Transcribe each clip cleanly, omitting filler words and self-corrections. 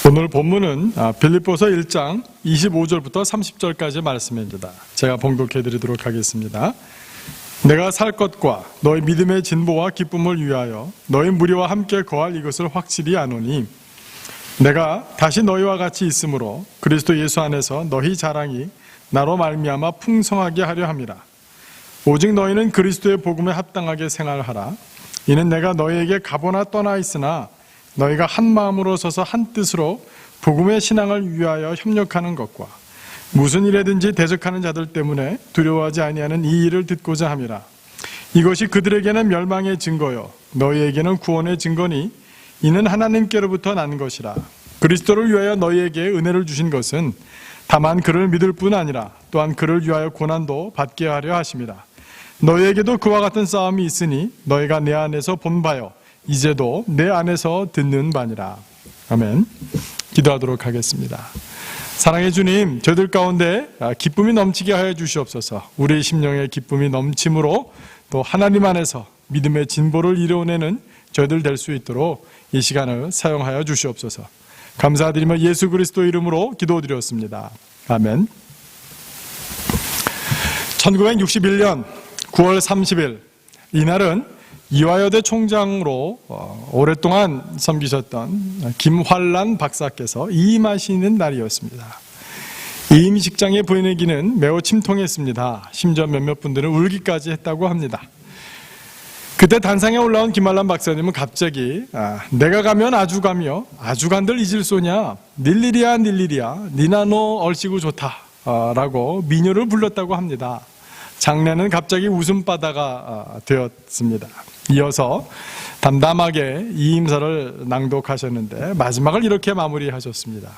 오늘 본문은 빌립보서 1장 25절부터 30절까지의 말씀입니다. 제가 봉독해 드리도록 하겠습니다. 내가 살 것과 너희 믿음의 진보와 기쁨을 위하여 너희 무리와 함께 거할 이것을 확실히 아노니 내가 다시 너희와 같이 있으므로 그리스도 예수 안에서 너희 자랑이 나로 말미암아 풍성하게 하려 함이라. 오직 너희는 그리스도의 복음에 합당하게 생활하라. 이는 내가 너희에게 가보나 떠나 있으나 너희가 한 마음으로 서서 한 뜻으로 복음의 신앙을 위하여 협력하는 것과 무슨 일에든지 대적하는 자들 때문에 두려워하지 아니하는 이 일을 듣고자 함이라. 이것이 그들에게는 멸망의 증거요 너희에게는 구원의 증거니 이는 하나님께로부터 난 것이라. 그리스도를 위하여 너희에게 은혜를 주신 것은 다만 그를 믿을 뿐 아니라 또한 그를 위하여 고난도 받게 하려 하심이라. 너희에게도 그와 같은 싸움이 있으니 너희가 내 안에서 본 바요 이제도 내 안에서 듣는 바니라. 아멘. 기도하도록 하겠습니다. 사랑의 주님, 저희들 가운데 기쁨이 넘치게 하여 주시옵소서. 우리의 심령의 기쁨이 넘침으로 또 하나님 안에서 믿음의 진보를 이루어내는 저희들 될 수 있도록 이 시간을 사용하여 주시옵소서. 감사드리며 예수 그리스도 이름으로 기도드렸습니다. 아멘. 1961년 9월 30일 이날은 이화여대 총장으로 오랫동안 섬기셨던 김환란 박사께서 이임하시는 날이었습니다. 이임식장의 분위기는 매우 침통했습니다. 심지어 몇몇 분들은 울기까지 했다고 합니다. 그때 단상에 올라온 김환란 박사님은 갑자기 내가 가면 아주 가며 아주 간들 잊을 소냐 닐리리야 니나 너 얼씨구 좋다 라고 민요를 불렀다고 합니다. 장례는 갑자기 웃음바다가 되었습니다. 이어서 담담하게 이임서를 낭독하셨는데 마지막을 이렇게 마무리하셨습니다.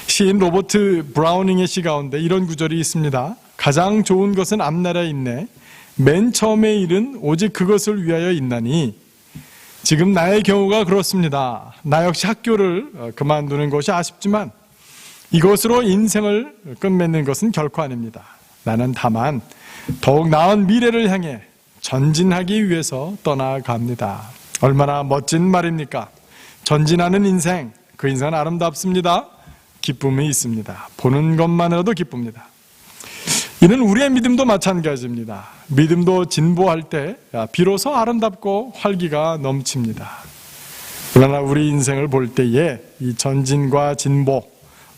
시인 로버트 브라우닝의 시 가운데 이런 구절이 있습니다. 가장 좋은 것은 앞날에 있네. 맨 처음의 일은 오직 그것을 위하여 있나니. 지금 나의 경우가 그렇습니다. 나 역시 학교를 그만두는 것이 아쉽지만 이것으로 인생을 끝맺는 것은 결코 아닙니다. 나는 다만 더욱 나은 미래를 향해 전진하기 위해서 떠나갑니다. 얼마나 멋진 말입니까? 전진하는 인생, 그 인생은 아름답습니다. 기쁨이 있습니다. 보는 것만으로도 기쁩니다. 이는 우리의 믿음도 마찬가지입니다. 믿음도 진보할 때 비로소 아름답고 활기가 넘칩니다. 그러나 우리 인생을 볼 때에 이 전진과 진보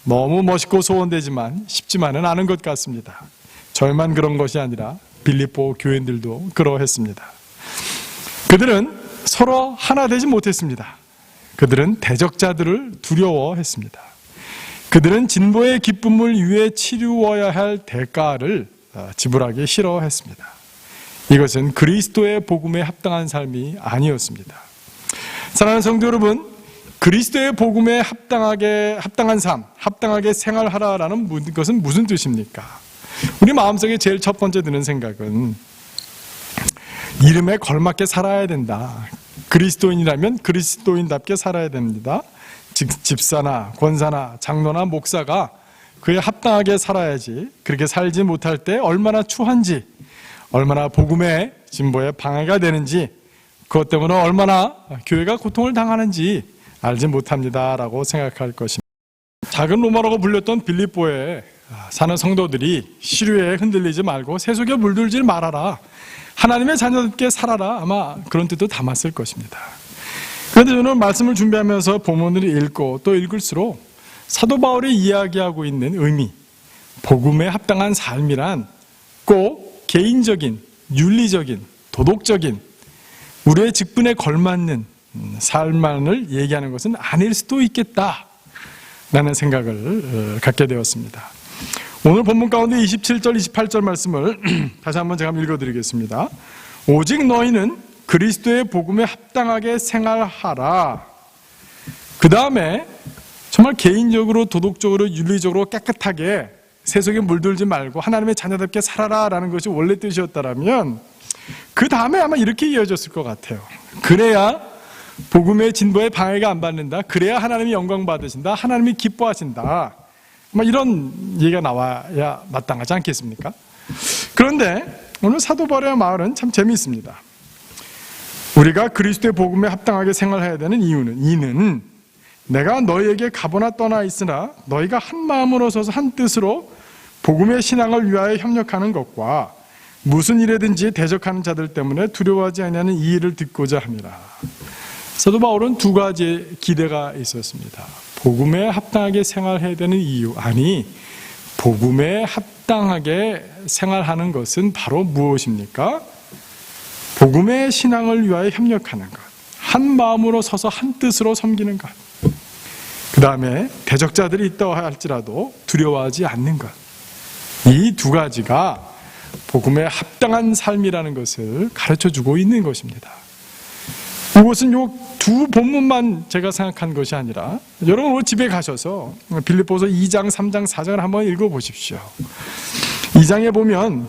너무 멋있고 소원되지만 쉽지만은 않은 것 같습니다. 저희만 그런 것이 아니라 빌립보 교인들도 그러했습니다. 그들은 서로 하나 되지 못했습니다. 그들은 대적자들을 두려워했습니다. 그들은 진보의 기쁨을 위해 치루어야 할 대가를 지불하기 싫어했습니다. 이것은 그리스도의 복음에 합당한 삶이 아니었습니다. 사랑하는 성도 여러분, 그리스도의 복음에 합당한 삶, 합당하게 생활하라라는 것은 무슨 뜻입니까? 우리 마음속에 제일 첫 번째 드는 생각은 이름에 걸맞게 살아야 된다. 그리스도인이라면 그리스도인답게 살아야 됩니다. 집사나 권사나 장로나 목사가 그에 합당하게 살아야지 그렇게 살지 못할 때 얼마나 추한지, 얼마나 복음의 진보에 방해가 되는지, 그것 때문에 얼마나 교회가 고통을 당하는지 알지 못합니다라고 생각할 것입니다. 작은 로마라고 불렸던 빌립보에 사는 성도들이 시류에 흔들리지 말고 세속에 물들지 말아라, 하나님의 자녀답게 살아라, 아마 그런 뜻도 담았을 것입니다. 그런데 저는 말씀을 준비하면서 본문을 읽고 또 읽을수록 사도 바울이 이야기하고 있는 의미, 복음에 합당한 삶이란 꼭 개인적인, 윤리적인, 도덕적인 우리의 직분에 걸맞는 삶만을 얘기하는 것은 아닐 수도 있겠다라는 생각을 갖게 되었습니다. 오늘 본문 가운데 27절, 28절 말씀을 다시 한번 제가 읽어드리겠습니다. 오직 너희는 그리스도의 복음에 합당하게 생활하라. 그 다음에 정말 개인적으로, 도덕적으로, 윤리적으로 깨끗하게 세속에 물들지 말고 하나님의 자녀답게 살아라라는 것이 원래 뜻이었다면 그 다음에 아마 이렇게 이어졌을 것 같아요. 그래야 복음의 진보에 방해가 안 받는다. 그래야 하나님이 영광 받으신다. 하나님이 기뻐하신다. 이런 얘기가 나와야 마땅하지 않겠습니까? 그런데 오늘 사도 바울의 말은 참 재미있습니다. 우리가 그리스도의 복음에 합당하게 생활해야 되는 이유는 내가 너희에게 가보나 떠나 있으나 너희가 한 마음으로 서서 한 뜻으로 복음의 신앙을 위하여 협력하는 것과 무슨 일에든지 대적하는 자들 때문에 두려워하지 아니하는 이 일을 듣고자 함이라. 사도 바울은 두 가지 기대가 있었습니다. 복음에 합당하게 생활해야 되는 이유, 아니 복음에 합당하게 생활하는 것은 바로 무엇입니까? 복음의 신앙을 위하여 협력하는 것, 한 마음으로 서서 한 뜻으로 섬기는 것, 그 다음에 대적자들이 있다 할지라도 두려워하지 않는 것. 이 두 가지가 복음에 합당한 삶이라는 것을 가르쳐주고 있는 것입니다. 이것은 요 두 본문만 제가 생각한 것이 아니라 여러분 집에 가셔서 빌립보서 2장, 3장, 4장을 한번 읽어보십시오. 2장에 보면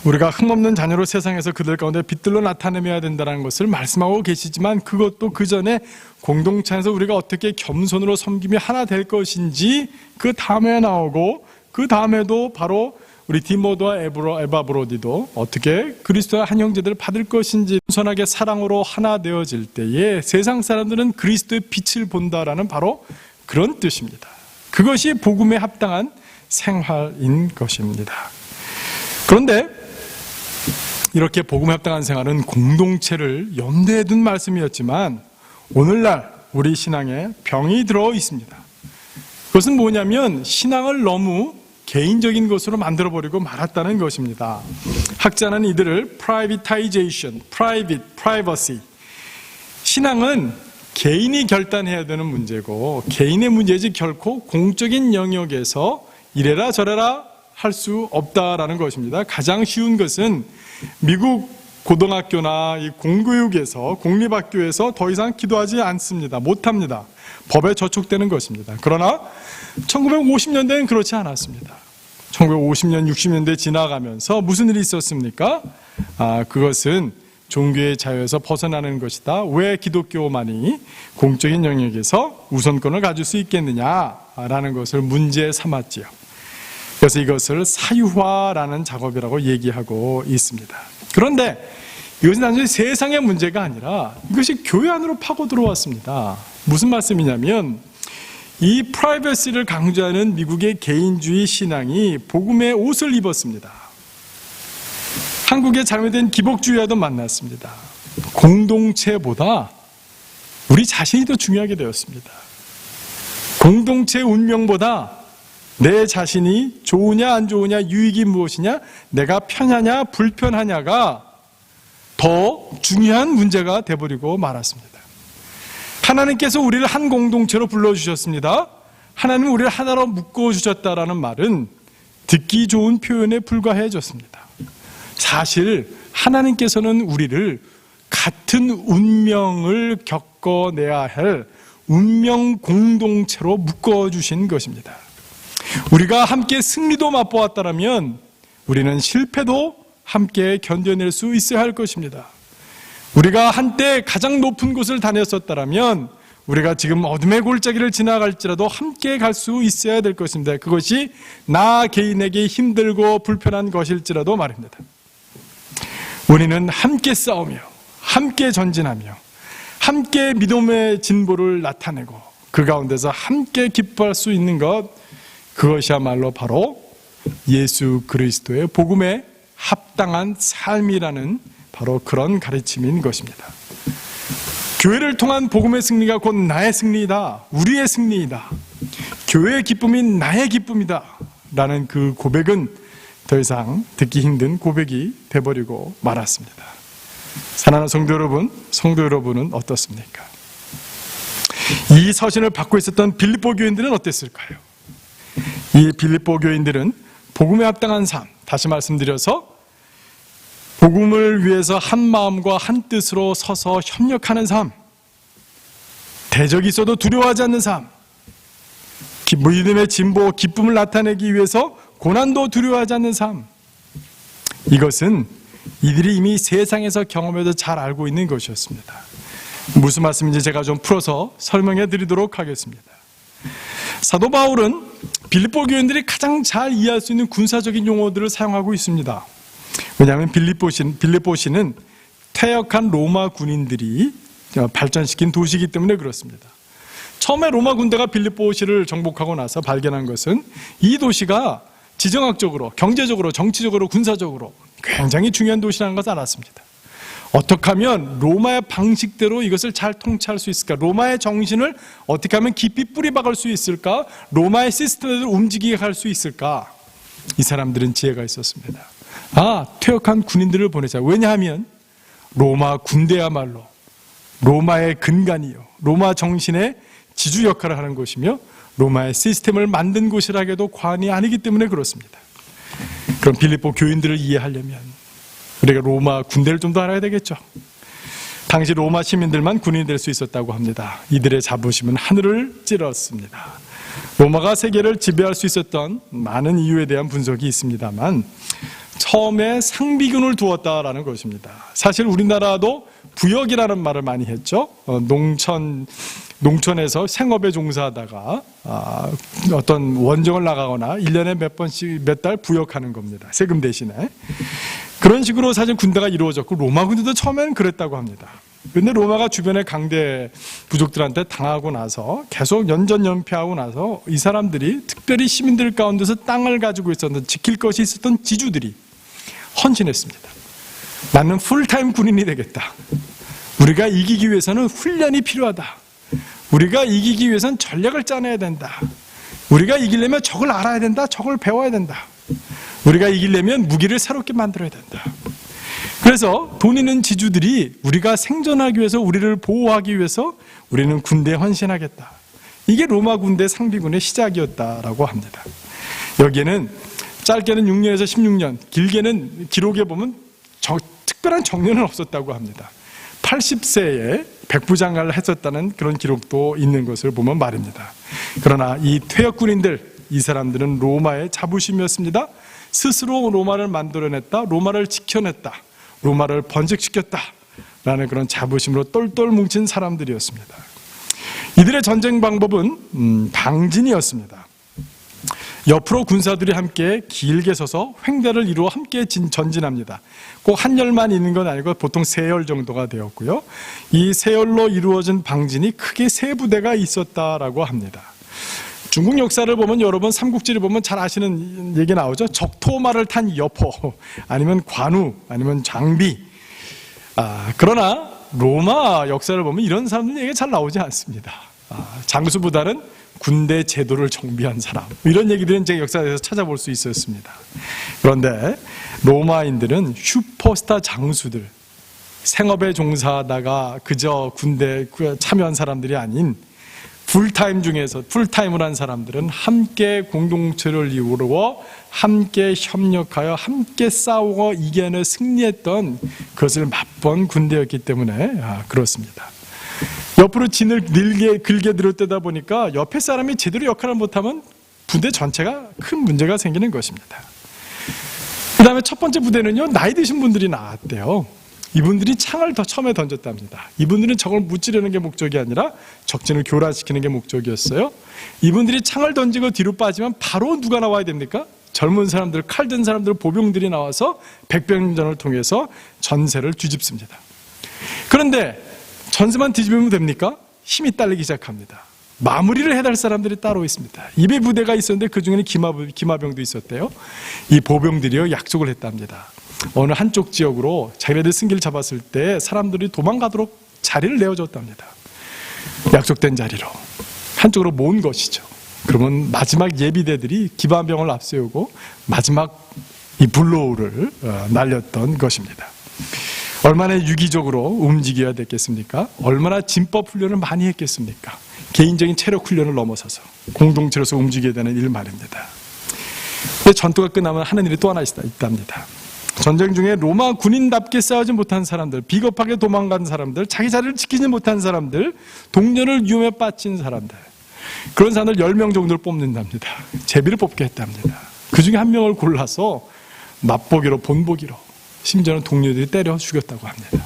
우리가 흠없는 자녀로 세상에서 그들 가운데 빛들로 나타내야 된다는 것을 말씀하고 계시지만 그것도 그 전에 공동체 안에서 우리가 어떻게 겸손으로 섬김이 하나 될 것인지 그 다음에 나오고 그 다음에도 바로 우리 디모데와 에바브로디도 어떻게 그리스도의 한 형제들을 받을 것인지 겸손하게 사랑으로 하나 되어질 때에 세상 사람들은 그리스도의 빛을 본다라는 바로 그런 뜻입니다. 그것이 복음에 합당한 생활인 것입니다. 그런데 이렇게 복음에 합당한 생활은 공동체를 염두에 둔 말씀이었지만 오늘날 우리 신앙에 병이 들어 있습니다. 그것은 뭐냐면 신앙을 너무 개인적인 것으로 만들어버리고 말았다는 것입니다. 학자는 이들을 privatization, privacy. 신앙은 개인이 결단해야 되는 문제고 개인의 문제지 결코 공적인 영역에서 이래라 저래라 할 수 없다라는 것입니다. 가장 쉬운 것은 미국 고등학교나 이 공교육에서 공립학교에서 더 이상 기도하지 않습니다. 못합니다. 법에 저촉되는 것입니다. 그러나 1950년대는 그렇지 않았습니다. 1950년, 60년대 지나가면서 무슨 일이 있었습니까? 그것은 종교의 자유에서 벗어나는 것이다. 왜 기독교만이 공적인 영역에서 우선권을 가질 수 있겠느냐라는 것을 문제 삼았지요. 그래서 이것을 사유화라는 작업이라고 얘기하고 있습니다. 그런데 이것은 단순히 세상의 문제가 아니라 이것이 교회 안으로 파고 들어왔습니다. 무슨 말씀이냐면 이 프라이버시를 강조하는 미국의 개인주의 신앙이 복음의 옷을 입었습니다. 한국의 잘못된 기복주의와도 만났습니다. 공동체보다 우리 자신이 더 중요하게 되었습니다. 공동체 운명보다 내 자신이 좋으냐 안 좋으냐, 유익이 무엇이냐, 내가 편하냐 불편하냐가 더 중요한 문제가 돼버리고 말았습니다. 하나님께서 우리를 한 공동체로 불러주셨습니다. 하나님은 우리를 하나로 묶어주셨다라는 말은 듣기 좋은 표현에 불과해졌습니다. 사실 하나님께서는 우리를 같은 운명을 겪어내야 할 운명 공동체로 묶어주신 것입니다. 우리가 함께 승리도 맛보았다면 우리는 실패도 함께 견뎌낼 수 있어야 할 것입니다. 우리가 한때 가장 높은 곳을 다녔었다면 우리가 지금 어둠의 골짜기를 지나갈지라도 함께 갈 수 있어야 될 것입니다. 그것이 나 개인에게 힘들고 불편한 것일지라도 말입니다. 우리는 함께 싸우며 함께 전진하며 함께 믿음의 진보를 나타내고 그 가운데서 함께 기뻐할 수 있는 것, 그것이야말로 바로 예수 그리스도의 복음에 합당한 삶이라는 바로 그런 가르침인 것입니다. 교회를 통한 복음의 승리가 곧 나의 승리이다, 우리의 승리이다, 교회의 기쁨이 나의 기쁨이다 라는 그 고백은 더 이상 듣기 힘든 고백이 돼버리고 말았습니다. 사랑하는 성도 여러분은 어떻습니까? 이 서신을 받고 있었던 빌립보 교인들은 어땠을까요? 이 빌립보 교인들은 복음에 합당한 삶, 다시 말씀드려서 복음을 위해서 한 마음과 한 뜻으로 서서 협력하는 삶, 대적이 있어도 두려워하지 않는 삶, 믿음의 진보, 기쁨을 나타내기 위해서 고난도 두려워하지 않는 삶, 이것은 이들이 이미 세상에서 경험해서 잘 알고 있는 것이었습니다. 무슨 말씀인지 제가 좀 풀어서 설명해 드리도록 하겠습니다. 사도 바울은 빌립보 교인들이 가장 잘 이해할 수 있는 군사적인 용어들을 사용하고 있습니다. 왜냐하면 빌립보시는 퇴역한 로마 군인들이 발전시킨 도시이기 때문에 그렇습니다. 처음에 로마 군대가 빌립보시를 정복하고 나서 발견한 것은 이 도시가 지정학적으로, 경제적으로, 정치적으로, 군사적으로 굉장히 중요한 도시라는 것을 알았습니다. 어떻게 하면 로마의 방식대로 이것을 잘 통치할 수 있을까? 로마의 정신을 어떻게 하면 깊이 뿌리박을 수 있을까? 로마의 시스템을 움직이게 할 수 있을까? 이 사람들은 지혜가 있었습니다. 퇴역한 군인들을 보내자. 왜냐하면 로마 군대야말로 로마의 근간이요, 로마 정신의 지주 역할을 하는 곳이며 로마의 시스템을 만든 곳이라 해도 과언이 아니기 때문에 그렇습니다. 그럼 빌립보 교인들을 이해하려면 우리가 로마 군대를 좀 더 알아야 되겠죠. 당시 로마 시민들만 군인이 될 수 있었다고 합니다. 이들의 자부심은 하늘을 찔렀습니다. 로마가 세계를 지배할 수 있었던 많은 이유에 대한 분석이 있습니다만 처음에 상비군을 두었다라는 것입니다. 사실 우리나라도 부역이라는 말을 많이 했죠. 농촌에서 생업에 종사하다가 어떤 원정을 나가거나 1년에 몇 번씩 몇 달 부역하는 겁니다. 세금 대신에. 그런 식으로 사실 군대가 이루어졌고 로마 군대도 처음에는 그랬다고 합니다. 그런데 로마가 주변의 강대 부족들한테 당하고 나서 계속 연전연패하고 나서 이 사람들이 특별히 시민들 가운데서 땅을 가지고 있었던, 지킬 것이 있었던 지주들이 헌신했습니다. 나는 풀타임 군인이 되겠다. 우리가 이기기 위해서는 훈련이 필요하다. 우리가 이기기 위해서는 전략을 짜내야 된다. 우리가 이기려면 적을 알아야 된다. 적을 배워야 된다. 우리가 이기려면 무기를 새롭게 만들어야 된다. 그래서 돈 있는 지주들이 우리가 생존하기 위해서, 우리를 보호하기 위해서 우리는 군대에 헌신하겠다. 이게 로마 군대 상비군의 시작이었다라고 합니다. 여기에는 짧게는 6년에서 16년, 길게는 기록에 보면 특별한 정년은 없었다고 합니다. 80세에 백부장관을 했었다는 그런 기록도 있는 것을 보면 말입니다. 그러나 이 퇴역군인들, 이 사람들은 로마의 자부심이었습니다. 스스로 로마를 만들어냈다, 로마를 지켜냈다, 로마를 번식시켰다 라는 그런 자부심으로 똘똘 뭉친 사람들이었습니다. 이들의 전쟁 방법은 방진이었습니다. 옆으로 군사들이 함께 길게 서서 횡단을 이루어 함께 전진합니다. 꼭 한 열만 있는 건 아니고 보통 세 열 정도가 되었고요. 이 세 열로 이루어진 방진이 크게 세 부대가 있었다라고 합니다. 중국 역사를 보면, 여러분 삼국지를 보면 잘 아시는 얘기 나오죠. 적토마를 탄 여포, 아니면 관우, 아니면 장비. 그러나 로마 역사를 보면 이런 사람들 얘기가 잘 나오지 않습니다. 장수보다는 군대 제도를 정비한 사람, 이런 얘기들은 제가 역사에서 찾아볼 수 있었습니다. 그런데 로마인들은 슈퍼스타 장수들, 생업에 종사하다가 그저 군대에 참여한 사람들이 아닌 풀타임 중에서 풀타임을 한 사람들은 함께 공동체를 이루어 함께 협력하여 함께 싸우고 이겨내 승리했던, 그것을 맛본 군대였기 때문에 그렇습니다. 옆으로 진을 길게 들었대다 보니까 옆에 사람이 제대로 역할을 못하면 부대 전체가 큰 문제가 생기는 것입니다. 그 다음에 첫 번째 부대는요, 나이 드신 분들이 나왔대요. 이분들이 창을 더 처음에 던졌답니다. 이분들은 적을 무찌르는 게 목적이 아니라 적진을 교란시키는 게 목적이었어요. 이분들이 창을 던지고 뒤로 빠지면 바로 누가 나와야 됩니까? 젊은 사람들, 칼 든 사람들, 보병들이 나와서 백병전을 통해서 전세를 뒤집습니다. 그런데 전세만 뒤집으면 됩니까? 힘이 딸리기 시작합니다. 마무리를 해야 할 사람들이 따로 있습니다. 입에 부대가 있었는데 그 중에는 기마병도 있었대요. 이 보병들이요, 약속을 했답니다. 어느 한쪽 지역으로 자기네들 승기를 잡았을 때 사람들이 도망가도록 자리를 내어줬답니다. 약속된 자리로 한쪽으로 모은 것이죠. 그러면 마지막 예비대들이 기마병을 앞세우고 마지막 이 블로우를 날렸던 것입니다. 얼마나 유기적으로 움직여야 됐겠습니까? 얼마나 진법 훈련을 많이 했겠습니까? 개인적인 체력 훈련을 넘어서서 공동체로서 움직여야 되는 일 말입니다. 근데 전투가 끝나면 하는 일이 또 하나 있답니다. 전쟁 중에 로마 군인답게 싸우지 못한 사람들, 비겁하게 도망간 사람들, 자기 자리를 지키지 못한 사람들, 동료를 위험에 빠진 사람들, 그런 사람들 10명 정도를 뽑는답니다. 제비를 뽑게 했답니다. 그 중에 한 명을 골라서 맛보기로, 본보기로, 심지어는 동료들이 때려 죽였다고 합니다.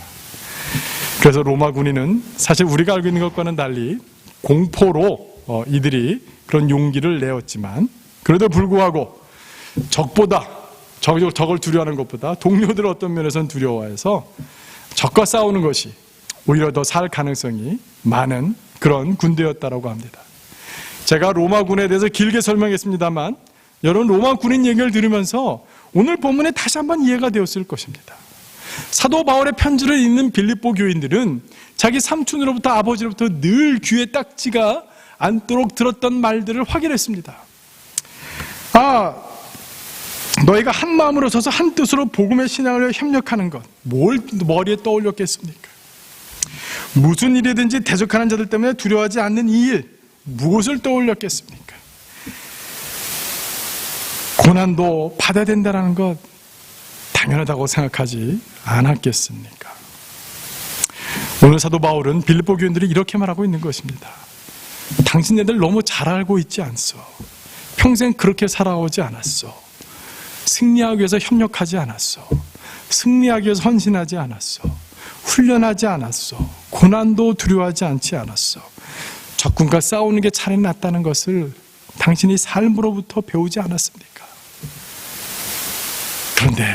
그래서 로마 군인은 사실 우리가 알고 있는 것과는 달리 공포로 이들이 그런 용기를 내었지만, 그래도 불구하고 적을 두려워하는 것보다 동료들을 어떤 면에서는 두려워해서 적과 싸우는 것이 오히려 더 살 가능성이 많은 그런 군대였다라고 합니다. 제가 로마군에 대해서 길게 설명했습니다만 여러분 로마 군인 얘기를 들으면서 오늘 본문에 다시 한번 이해가 되었을 것입니다. 사도 바울의 편지를 읽는 빌립보 교인들은 자기 삼촌으로부터 아버지로부터 늘 귀에 딱지가 않도록 들었던 말들을 확인했습니다. 너희가 한 마음으로 서서 한 뜻으로 복음의 신앙을 위해 협력하는 것, 뭘 머리에 떠올렸겠습니까? 무슨 일이든지 대적하는 자들 때문에 두려워하지 않는 이 일, 무엇을 떠올렸겠습니까? 고난도 받아야 된다는 것 당연하다고 생각하지 않았겠습니까? 오늘 사도 바울은 빌립보 교인들이 이렇게 말하고 있는 것입니다. 당신네들 너무 잘 알고 있지 않소. 평생 그렇게 살아오지 않았소. 승리하기 위해서 협력하지 않았소. 승리하기 위해서 헌신하지 않았소. 훈련하지 않았소. 고난도 두려워하지 않지 않았소. 적군과 싸우는 게 차라리 낫다는 것을 당신이 삶으로부터 배우지 않았습니까? 그런데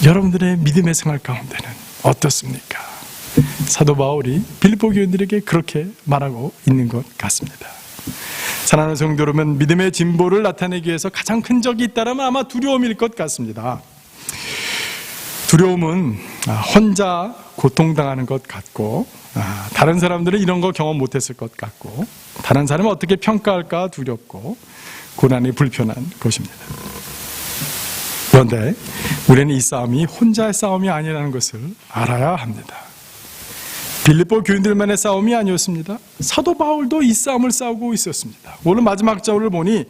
여러분들의 믿음의 생활 가운데는 어떻습니까? 사도 바울이 빌립보 교인들에게 그렇게 말하고 있는 것 같습니다. 사랑하는 성도 여러분, 믿음의 진보를 나타내기 위해서 가장 큰 적이 있다면 아마 두려움일 것 같습니다. 두려움은 혼자 고통당하는 것 같고, 다른 사람들은 이런 거 경험 못했을 것 같고, 다른 사람은 어떻게 평가할까 두렵고, 고난이 불편한 것입니다. 그런데 우리는 이 싸움이 혼자의 싸움이 아니라는 것을 알아야 합니다. 빌립보 교인들만의 싸움이 아니었습니다. 사도 바울도 이 싸움을 싸우고 있었습니다. 오늘 마지막 절을 보니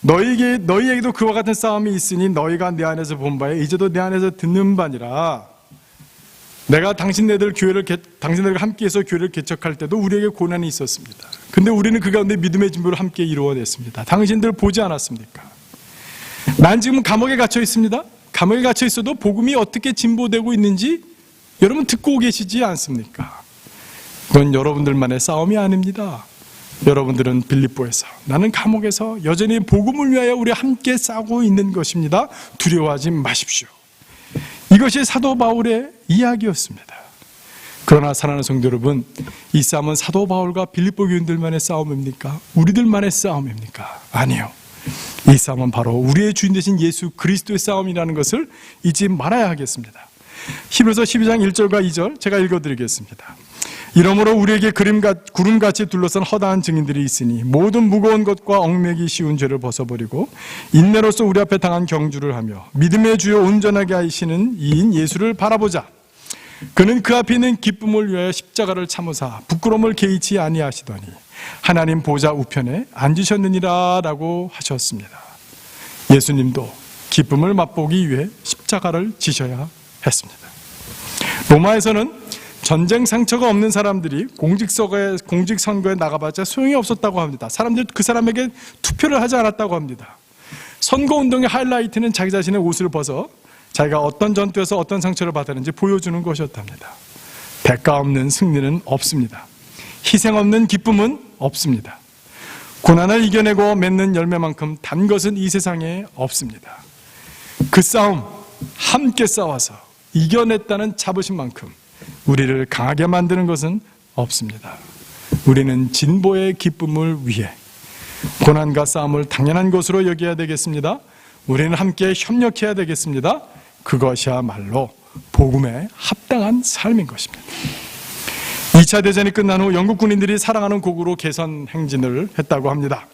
너희에게도 그와 같은 싸움이 있으니 너희가 내 안에서 본 바에 이제도 내 안에서 듣는 바니라. 내가 당신네들과 함께해서 교회를 개척할 때도 우리에게 고난이 있었습니다. 근데 우리는 그 가운데 믿음의 진보를 함께 이루어냈습니다. 당신들 보지 않았습니까? 난 지금 감옥에 갇혀 있습니다. 감옥에 갇혀 있어도 복음이 어떻게 진보되고 있는지 여러분 듣고 계시지 않습니까? 그건 여러분들만의 싸움이 아닙니다. 여러분들은 빌립보에서, 나는 감옥에서 여전히 복음을 위하여 우리 함께 싸우고 있는 것입니다. 두려워하지 마십시오. 이것이 사도 바울의 이야기였습니다. 그러나 사랑하는 성도 여러분, 이 싸움은 사도 바울과 빌립보 교인들만의 싸움입니까? 우리들만의 싸움입니까? 아니요. 이 싸움은 바로 우리의 주인 되신 예수 그리스도의 싸움이라는 것을 잊지 말아야 하겠습니다. 히브리서 12장 1절과 2절 제가 읽어드리겠습니다. 이러므로 우리에게 구름같이 둘러싼 허다한 증인들이 있으니 모든 무거운 것과 얽매기 쉬운 죄를 벗어버리고 인내로서 우리 앞에 당한 경주를 하며 믿음의 주요 온전하게 하시는 이인 예수를 바라보자. 그는 그 앞에 있는 기쁨을 위하여 십자가를 참으사 부끄러움을 개의치 아니하시더니 하나님 보좌 우편에 앉으셨느니라 라고 하셨습니다. 예수님도 기쁨을 맛보기 위해 십자가를 지셔야 했습니다. 로마에서는 전쟁 상처가 없는 사람들이 공직선거에 나가봤자 소용이 없었다고 합니다. 사람들이 그 사람에게 투표를 하지 않았다고 합니다. 선거운동의 하이라이트는 자기 자신의 옷을 벗어 자기가 어떤 전투에서 어떤 상처를 받았는지 보여주는 것이었답니다. 대가 없는 승리는 없습니다. 희생 없는 기쁨은 없습니다. 고난을 이겨내고 맺는 열매만큼 단 것은 이 세상에 없습니다. 그 싸움 함께 싸워서 이겨냈다는 자부심만큼 우리를 강하게 만드는 것은 없습니다. 우리는 진보의 기쁨을 위해 고난과 싸움을 당연한 것으로 여겨야 되겠습니다. 우리는 함께 협력해야 되겠습니다. 그것이야말로 복음에 합당한 삶인 것입니다. 2차 대전이 끝난 후 영국 군인들이 사랑하는 곡으로 개선 행진을 했다고 합니다.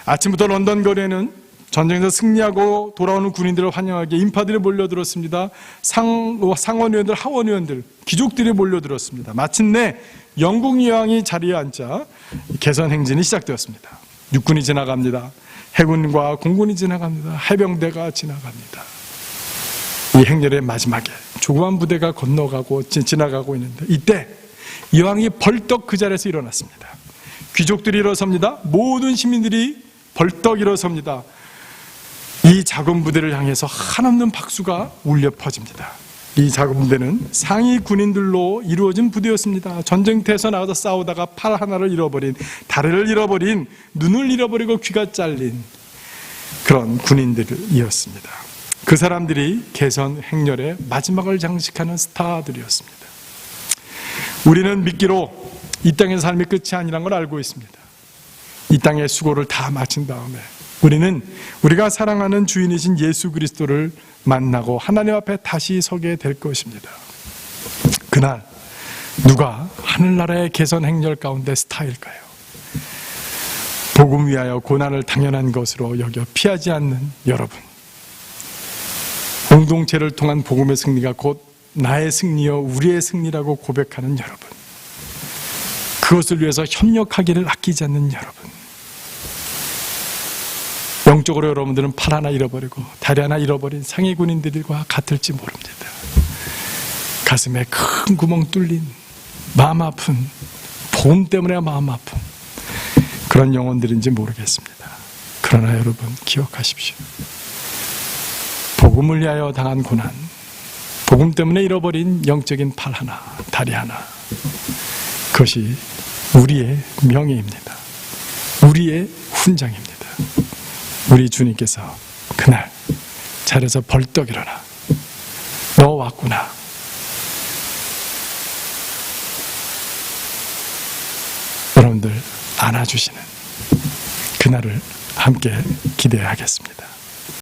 아침부터 런던 거리에는 전쟁에서 승리하고 돌아오는 군인들을 환영하기 인파들이 몰려들었습니다. 상원의원들, 하원의원들, 귀족들이 몰려들었습니다. 마침내 영국 여왕이 자리에 앉자 개선 행진이 시작되었습니다. 육군이 지나갑니다. 해군과 공군이 지나갑니다. 해병대가 지나갑니다. 이 행렬의 마지막에 조그만 부대가 지나가고 있는데 이때 여왕이 벌떡 그 자리에서 일어났습니다. 귀족들이 일어섭니다. 모든 시민들이 벌떡 일어섭니다. 이 작은 부대를 향해서 한없는 박수가 울려 퍼집니다. 이 작은 부대는 상위 군인들로 이루어진 부대였습니다. 전쟁터에서 나가서 싸우다가 팔 하나를 잃어버린, 다리를 잃어버린, 눈을 잃어버리고 귀가 잘린 그런 군인들이었습니다. 그 사람들이 개선 행렬의 마지막을 장식하는 스타들이었습니다. 우리는 믿기로 이 땅의 삶이 끝이 아니란 걸 알고 있습니다. 이 땅의 수고를 다 마친 다음에 우리는 우리가 사랑하는 주인이신 예수 그리스도를 만나고 하나님 앞에 다시 서게 될 것입니다. 그날 누가 하늘나라의 개선 행렬 가운데 스타일까요? 복음 위하여 고난을 당연한 것으로 여겨 피하지 않는 여러분, 공동체를 통한 복음의 승리가 곧 나의 승리요 우리의 승리라고 고백하는 여러분, 그것을 위해서 협력하기를 아끼지 않는 여러분, 영적으로 여러분들은 팔 하나 잃어버리고 다리 하나 잃어버린 상해 군인들과 같을지 모릅니다. 가슴에 큰 구멍 뚫린 마음 아픈, 복음 때문에 마음 아픈 그런 영혼들인지 모르겠습니다. 그러나 여러분 기억하십시오. 복음을 위하여 당한 고난, 복음 때문에 잃어버린 영적인 팔 하나, 다리 하나, 그것이 우리의 명예입니다. 우리의 훈장입니다. 우리 주님께서 그날 자리에서 벌떡 일어나 너 왔구나, 여러분들 안아주시는 그날을 함께 기대하겠습니다.